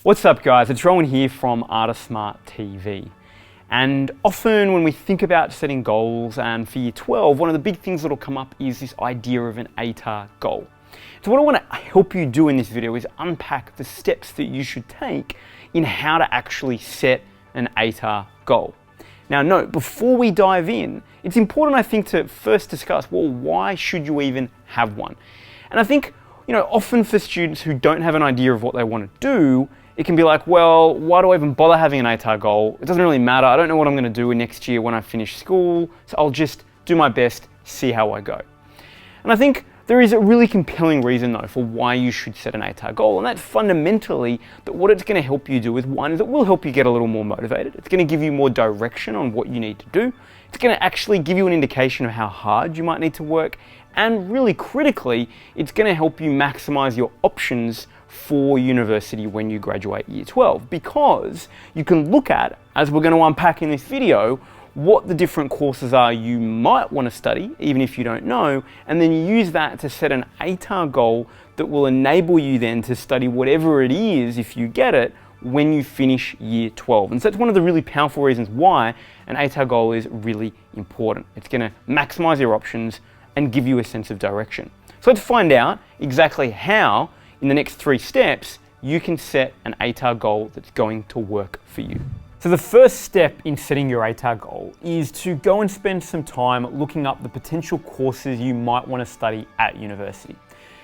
What's up guys, it's Rowan here from ATAR Smart TV. And often when we think about setting goals, and for year 12, one of the big things that'll come up is this idea of an ATAR goal. So what I want to help you do in this video is unpack the steps that you should take in how to actually set an ATAR goal. Now note, before we dive in, it's important I think to first discuss, well, why should you even have one? And I think, often for students who don't have an idea of what they want to do, it can be like, well, why do I even bother having an ATAR goal? It doesn't really matter. I don't know what I'm going to do next year when I finish school, so I'll just do my best, see how I go. And I think there is a really compelling reason though for why you should set an ATAR goal, and that's fundamentally that what it's going to help you do is one, is it will help you get a little more motivated. It's going to give you more direction on what you need to do. It's going to actually give you an indication of how hard you might need to work, and really critically, it's going to help you maximize your options for university when you graduate year 12, because you can look at, as we're going to unpack in this video, what the different courses are you might want to study, even if you don't know, and then use that to set an ATAR goal that will enable you then to study whatever it is, if you get it, when you finish year 12. And so that's one of the really powerful reasons why an ATAR goal is really important. It's going to maximize your options and give you a sense of direction. So let's find out exactly how, in the next 3 steps, you can set an ATAR goal that's going to work for you. So the first step in setting your ATAR goal is to go and spend some time looking up the potential courses you might want to study at university.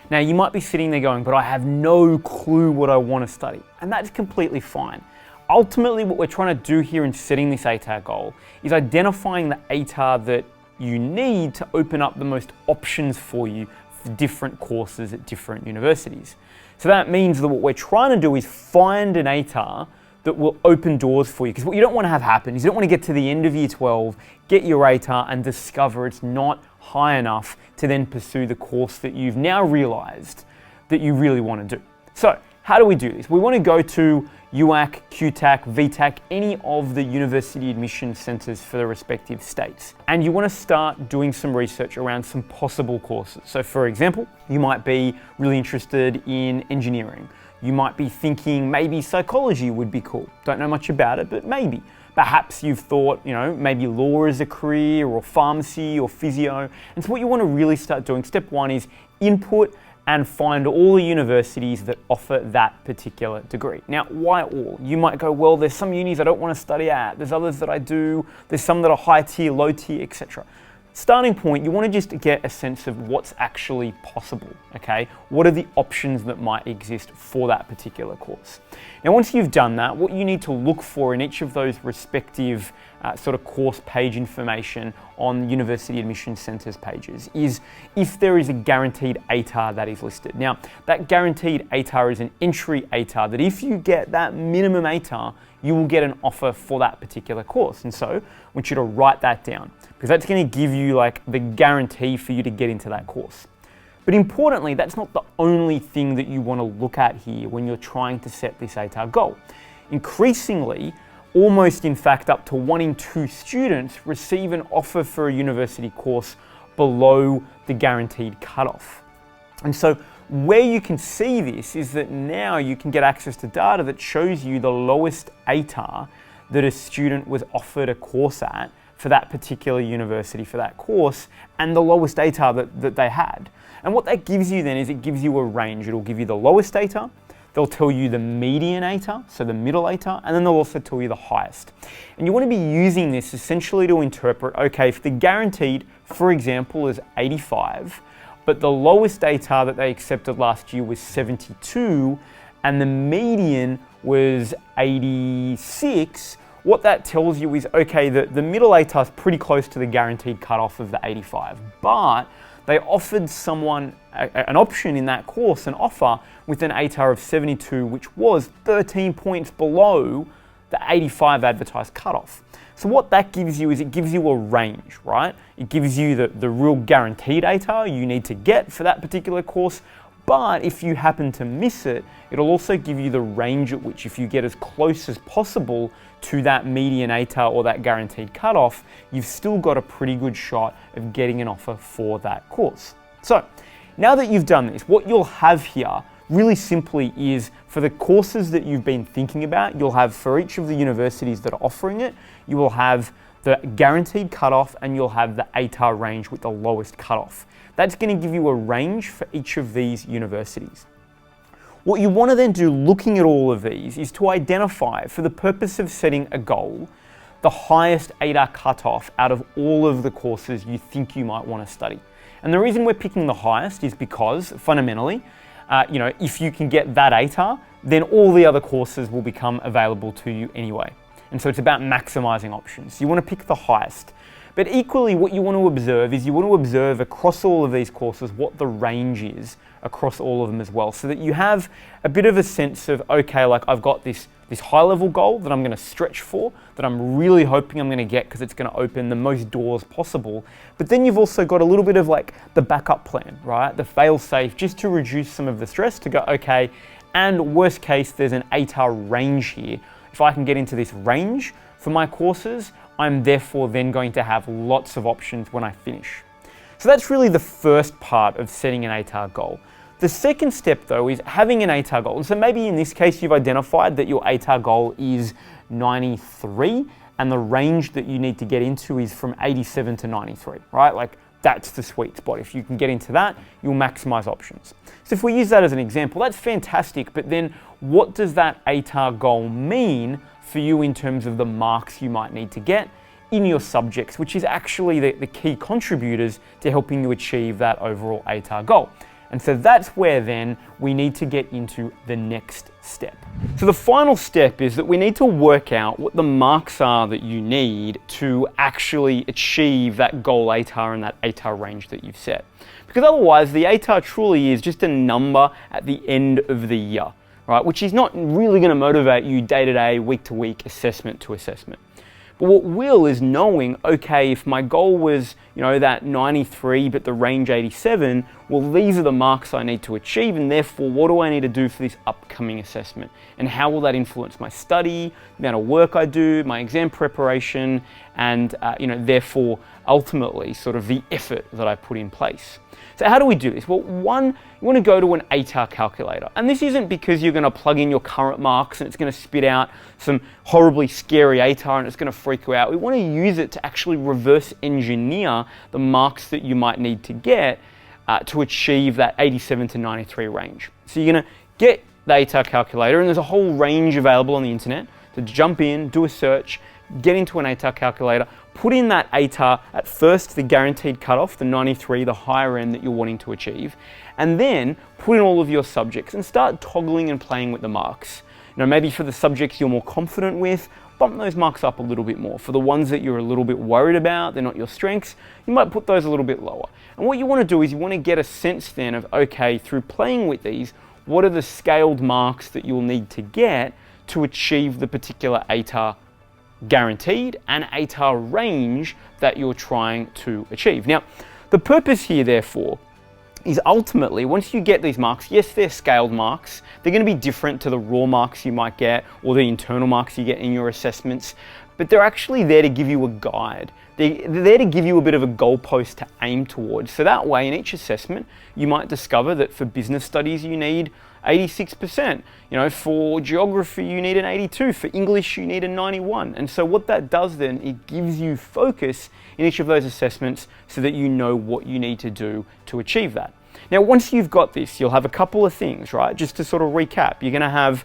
Now you might be sitting there going, but I have no clue what I want to study. And that's completely fine. Ultimately, what we're trying to do here in setting this ATAR goal is identifying the ATAR that you need to open up the most options for you for different courses at different universities. So that means that what we're trying to do is find an ATAR that will open doors for you. Because what you don't want to have happen is you don't want to get to the end of year 12, get your ATAR and discover it's not high enough to then pursue the course that you've now realized that you really want to do. So how do we do this? We want to go to UAC, QTAC, VTAC, any of the university admission centers for the respective states. And you want to start doing some research around some possible courses. So for example, you might be really interested in engineering. You might be thinking maybe psychology would be cool. Don't know much about it, but maybe. Perhaps you've thought, maybe law is a career, or pharmacy or physio. And so what you want to really start doing, step 1, is input and find all the universities that offer that particular degree. Now, why all? You might go, well, there's some unis I don't want to study at, there's others that I do, there's some that are high tier, low tier, etc. Starting point, you want to just get a sense of what's actually possible, okay? What are the options that might exist for that particular course? Now, once you've done that, what you need to look for in each of those respective sort of course page information on university admission centers pages is if there is a guaranteed ATAR that is listed. Now, that guaranteed ATAR is an entry ATAR that if you get that minimum ATAR, you will get an offer for that particular course. And so I want you to write that down, because that's going to give you like the guarantee for you to get into that course. But importantly, that's not the only thing that you want to look at here when you're trying to set this ATAR goal. Increasingly, almost in fact up to 1 in 2 students receive an offer for a university course below the guaranteed cutoff. And so where you can see this is that now you can get access to data that shows you the lowest ATAR that a student was offered a course at for that particular university for that course, and the lowest ATAR that they had. And what that gives you then is it gives you a range. It'll give you the lowest ATAR, they'll tell you the median ATAR, so the middle ATAR, and then they'll also tell you the highest. And you want to be using this essentially to interpret, okay, if the guaranteed, for example, is 85, but the lowest ATAR that they accepted last year was 72, and the median was 86, what that tells you is, okay, the middle ATAR is pretty close to the guaranteed cutoff of the 85, but they offered someone an option in that course, an offer with an ATAR of 72, which was 13 points below the 85 advertised cutoff. So what that gives you is it gives you a range, right? It gives you the real guaranteed ATAR you need to get for that particular course, but if you happen to miss it, it'll also give you the range at which if you get as close as possible to that median ATAR or that guaranteed cutoff, you've still got a pretty good shot of getting an offer for that course. So now that you've done this, what you'll have here really simply is for the courses that you've been thinking about, you'll have for each of the universities that are offering it, you will have the guaranteed cutoff and you'll have the ATAR range with the lowest cutoff. That's going to give you a range for each of these universities. What you want to then do looking at all of these is to identify, for the purpose of setting a goal, the highest ATAR cutoff out of all of the courses you think you might want to study. And the reason we're picking the highest is because, fundamentally, if you can get that ATAR, then all the other courses will become available to you anyway. And so it's about maximizing options. You want to pick the highest. But equally, what you want to observe is you want to observe across all of these courses what the range is across all of them as well, so that you have a bit of a sense of, okay, like I've got this high level goal that I'm going to stretch for, that I'm really hoping I'm going to get because it's going to open the most doors possible. But then you've also got a little bit of like the backup plan, right? The fail safe, just to reduce some of the stress, to go, okay, and worst case, there's an ATAR range here. If I can get into this range for my courses, I'm therefore then going to have lots of options when I finish. So that's really the first part of setting an ATAR goal. The second step though is having an ATAR goal. And so maybe in this case, you've identified that your ATAR goal is 93 and the range that you need to get into is from 87 to 93, right? Like that's the sweet spot. If you can get into that, you'll maximize options. So if we use that as an example, that's fantastic. But then what does that ATAR goal mean for you in terms of the marks you might need to get in your subjects, which is actually the key contributors to helping you achieve that overall ATAR goal? And so that's where then we need to get into the next step. So the final step is that we need to work out what the marks are that you need to actually achieve that goal ATAR and that ATAR range that you've set. Because otherwise the ATAR truly is just a number at the end of the year, right? Which is not really going to motivate you day to day, week to week, assessment to assessment. But what will is knowing, okay, if my goal was, that 93, but the range 87, well, these are the marks I need to achieve, and therefore, what do I need to do for this upcoming assessment? And how will that influence my study, the amount of work I do, my exam preparation, and, therefore, ultimately, sort of the effort that I put in place. So how do we do this? Well, one, you want to go to an ATAR calculator. And this isn't because you're going to plug in your current marks and it's going to spit out some horribly scary ATAR and it's going to freak you out. We want to use it to actually reverse engineer the marks that you might need to get to achieve that 87 to 93 range. So you're going to get the ATAR calculator, and there's a whole range available on the internet to jump in, do a search, get into an ATAR calculator, put in that ATAR at first, the guaranteed cutoff, the 93, the higher end that you're wanting to achieve, and then put in all of your subjects and start toggling and playing with the marks. Maybe for the subjects you're more confident with, bump those marks up a little bit more. For the ones that you're a little bit worried about, they're not your strengths, you might put those a little bit lower. And what you want to do is you want to get a sense then of, okay, through playing with these, what are the scaled marks that you'll need to get to achieve the particular ATAR guaranteed and ATAR range that you're trying to achieve. Now, the purpose here, therefore, is ultimately, once you get these marks, yes, they're scaled marks. They're going to be different to the raw marks you might get or the internal marks you get in your assessments, but they're actually there to give you a guide. They're there to give you a bit of a goalpost to aim towards. So that way, in each assessment, you might discover that for business studies, you need 86%. For geography, you need an 82. For English, you need a 91. And so what that does then, it gives you focus in each of those assessments so that you know what you need to do to achieve that. Now, once you've got this, you'll have a couple of things, right? Just to sort of recap, you're going to have,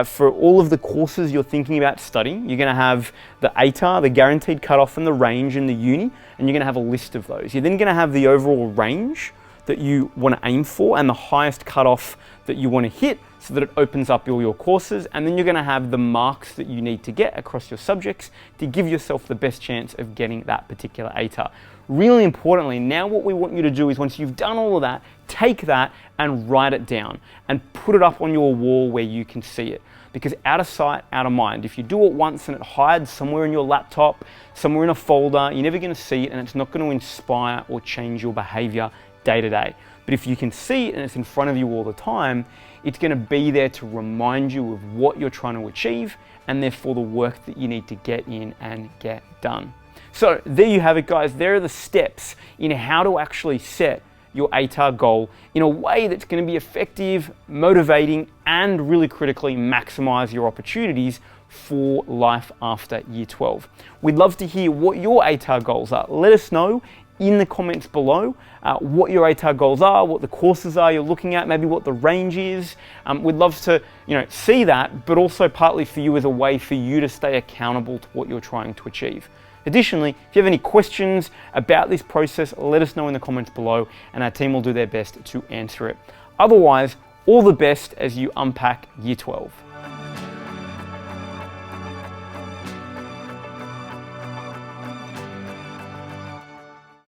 for all of the courses you're thinking about studying, you're going to have the ATAR, the guaranteed cutoff, and the range in the uni, and you're going to have a list of those. You're then going to have the overall range that you want to aim for and the highest cutoff that you want to hit so that it opens up all your courses, and then you're going to have the marks that you need to get across your subjects to give yourself the best chance of getting that particular ATAR. Really importantly, now what we want you to do is once you've done all of that, take that and write it down and put it up on your wall where you can see it. Because out of sight, out of mind. If you do it once and it hides somewhere in your laptop, somewhere in a folder, you're never going to see it and it's not going to inspire or change your behavior day to day. But if you can see it and it's in front of you all the time, it's going to be there to remind you of what you're trying to achieve and therefore the work that you need to get in and get done. So there you have it, guys. There are the steps in how to actually set your ATAR goal in a way that's going to be effective, motivating, and really critically maximize your opportunities for life after year 12. We'd love to hear what your ATAR goals are. Let us know in the comments below what your ATAR goals are, what the courses are you're looking at, maybe what the range is. We'd love to see that, but also partly for you as a way for you to stay accountable to what you're trying to achieve. Additionally, if you have any questions about this process, let us know in the comments below and our team will do their best to answer it. Otherwise, all the best as you unpack year 12.